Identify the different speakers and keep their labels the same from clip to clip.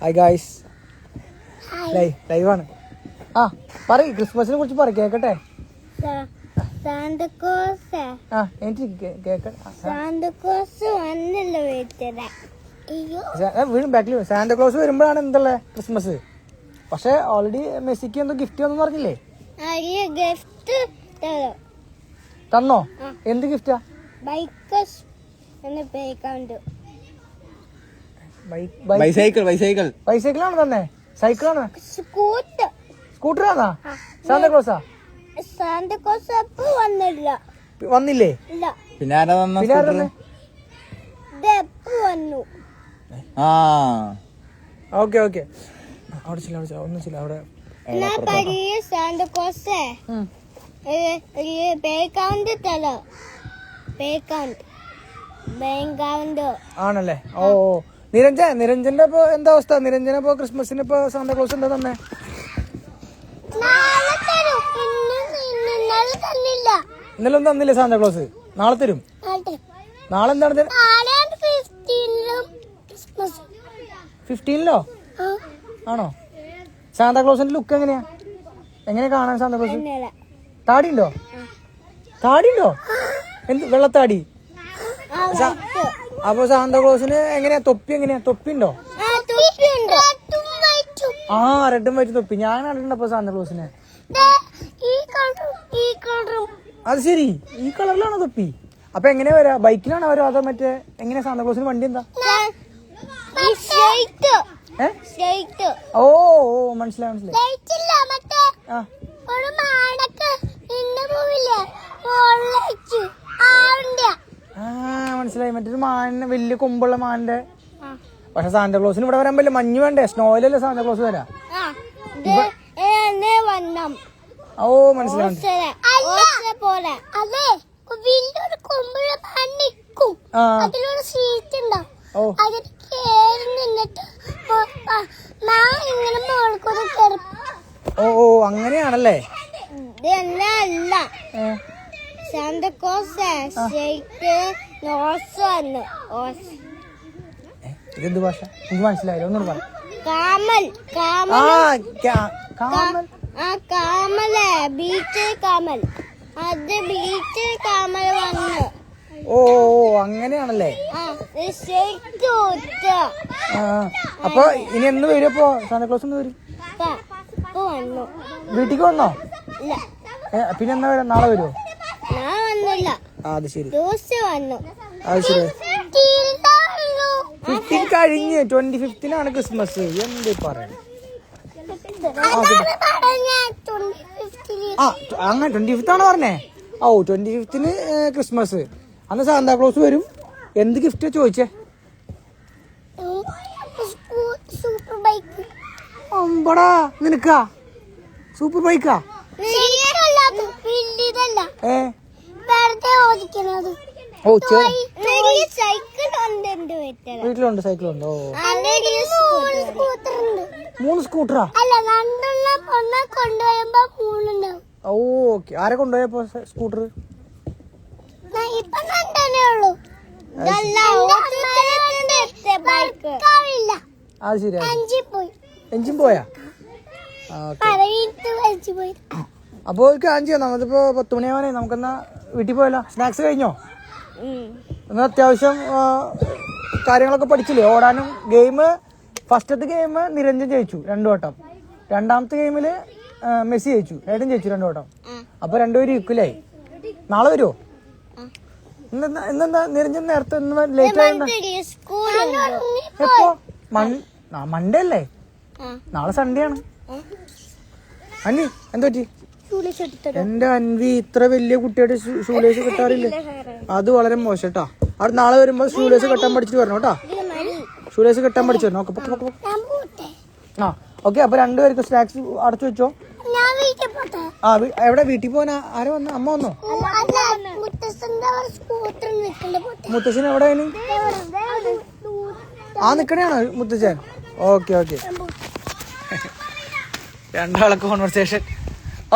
Speaker 1: Hi guys, ലൈവാണ്. ആ പറയ്, ക്രിസ്മസിനെ കുറിച്ച് പറ, കേക്കട്ടെ. വീണ്ടും ബാക്കിൽ സാന്താക്ലോസ് വരുമ്പോഴാണ് എന്തല്ലേ ക്രിസ്മസ്. പക്ഷെ ഓൾറെഡി മെസ്സിക്ക് എന്തോ ഗിഫ്റ്റ് വന്നു പറഞ്ഞില്ലേ? തന്നോ? എന്ത് ഗിഫ്റ്റാ? ബൈസൈക്കിളാണ് തന്നെ? സൈക്കിളാണ്? സ്കൂട്ടറാണോ? സാന്താക്ലോസാ? വന്നില്ലേ?
Speaker 2: പിന്നെ ആരാ വന്നു?
Speaker 1: ഓക്കെ ഓക്കെ, അവിടെ ചില ഒന്നും ചില അവിടെ ആണല്ലേ. ഓ നിരഞ്ജന്റെ ഇപ്പൊ എന്താ അവസ്ഥ? നിരഞ്ജന ഇപ്പൊ ക്രിസ്മസിന് ഇപ്പൊ സാന്താക്ലോസ് എന്താ തന്നെ? ഇന്നലെ ഒന്നും തന്നില്ലേ സാന്താക്ലോസ്? നാളെ തരും. നാളെ എന്താണ്? 15-ലോ ആണോ? സാന്താക്ലോസിന്റെ ലുക്ക് എങ്ങനെയാ? എങ്ങനെയാ കാണാൻ സാന്താക്ലോസ്? താടിയുണ്ടോ? താടിയുണ്ടോ? എന്ത് വെള്ളത്താടി? അപ്പൊ സാന്താക്ലോസിന് എങ്ങനെയാ തൊപ്പി? എങ്ങനെയാ തൊപ്പി ഉണ്ടോ? ആ, റെഡും വൈറ്റ് തൊപ്പി ഞാൻ കണ്ടിട്ടുണ്ട്. അപ്പൊ സാന്താക്ലോസിനെ അത് ശരി, ഈ കളറിലാണോ തൊപ്പി? അപ്പൊ എങ്ങനെയാ വരാ? ബൈക്കിലാണോ വരാ അതോ മറ്റേ എങ്ങനെയാ? സാന്താക്ലോസിന് വണ്ടി എന്താ? ഓ ഓ മനസ്സിലായി മനസ്സിലായി. മനസ്സിലായി, മറ്റൊരു മാനിന്, വലിയ കൊമ്പുള്ള മാനിന്റെ. പക്ഷെ സാന്താക്ലോസിന് ഇവിടെ വരാൻ പറ്റില്ല, മഞ്ഞ് വേണ്ടേ? സ്നോയിലല്ലേ സാന്താക്ലോസ് വരാ? ഓ മനസ്സിലായി. ഓ ഓ അങ്ങനെയാണല്ലേ. ഇതെന്ത് ഭാഷ? എനിക്ക് മനസ്സിലായില്ല, ഒന്നുകൂടെ പറ. ഓ അങ്ങനെയാണല്ലേ. അപ്പൊ ഇനി എന്ന് വരും? അപ്പൊ സാന്താക്ലോസ് എന്ന് വരും? വീട്ടിക്ക് വന്നോ? പിന്നെ എന്നാ വരാം? നാളെ വരുമോ? അത് ശരി, അത് ശരി. 15 കഴിഞ്ഞ് 25-നാണ് ക്രിസ്മസ്. എന്ത് പറയുന്നത്? ആ അങ്ങനെ 25-ാണ് പറഞ്ഞേ. ഓ 25-ന് ക്രിസ്മസ്. അന്ന് സാന്താക്ലോസ് വരും. എന്ത് ഗിഫ്റ്റ് ചോദിച്ചേ? അമ്പടാ, നിനക്കാ സൂപ്പർ ബൈക്കാ? വീട്ടിലുണ്ട്, സൈക്കിളുണ്ട്. ഓ 3 സ്കൂട്ടറാ? ഓ ഓക്കെ. ആരെ കൊണ്ടുപോയപ്പോ സ്കൂട്ടർ? അത് ശരി, എഞ്ചിൻ പോയാ? അപ്പൊ കാഞ്ചി നമുക്കിപ്പോ 10 മണിയാവാനേ, നമുക്കെന്നാ വീട്ടിൽ പോയല്ലോ. സ്നാക്സ് കഴിഞ്ഞോ? എന്നാ അത്യാവശ്യം കാര്യങ്ങളൊക്കെ പഠിച്ചില്ലേ? ഓടാനും ഗെയിം. ഫസ്റ്റത്തെ ഗെയിം നിരഞ്ജൻ ജയിച്ചു 2 വട്ടം. രണ്ടാമത്തെ ഗെയിമില് മെസ്സി ജയിച്ചു, ഏട്ടൻ ജയിച്ചു 2 വട്ടം. അപ്പൊ 2 പേരും ഈക്വലായി. നാളെ വരുമോ? ഇന്നെന്താ നിരഞ്ജൻ നേരത്തെ ലേറ്റ് ആയെന്താ? എപ്പോ? മൺഡേ അല്ലേ? നാളെ സൺഡേ ആണ്. അന്വി എന്താ പറ്റി? എന്റെ അൻവി, ഇത്ര വലിയ കുട്ടിയുടെ ഷൂലേസ് കെട്ടാറില്ലേ? അത് വളരെ മോശം കേട്ടാ. അവിടെ നാളെ വരുമ്പോ ഷൂലേസ് കെട്ടാൻ പഠിച്ചിട്ട് വരണം കേട്ടാ. ഷൂലേസ് കെട്ടാൻ പഠിച്ചു വരണം. ആ ഓക്കെ. അപ്പൊ 2 പേർക്ക് സ്നാക്സ് അടച്ചു വെച്ചോ. ആ എവിടെ? വീട്ടിൽ പോകാൻ ആരാ വന്ന? അമ്മ വന്നോ? മുത്തശ്ശൻ എവിടെ? ആ നിക്കണേയാണോ മുത്തച്ഛൻ? Okay okay. രണ്ടാളൊക്കെ കോൺവെർസേഷൻ.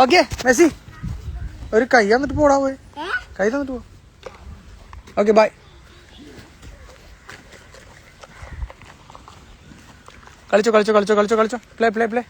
Speaker 1: ഓക്കെ മെസ്സി, ഒരു കൈ തന്നിട്ട് പോടാ. പോയി കൈ തന്നിട്ട് പോ. Okay bye. കളിച്ചോ കളിച്ചോ കളിച്ചോ കളിച്ചോ കളിച്ചോ പ്ലേ പ്ലേ പ്ലേ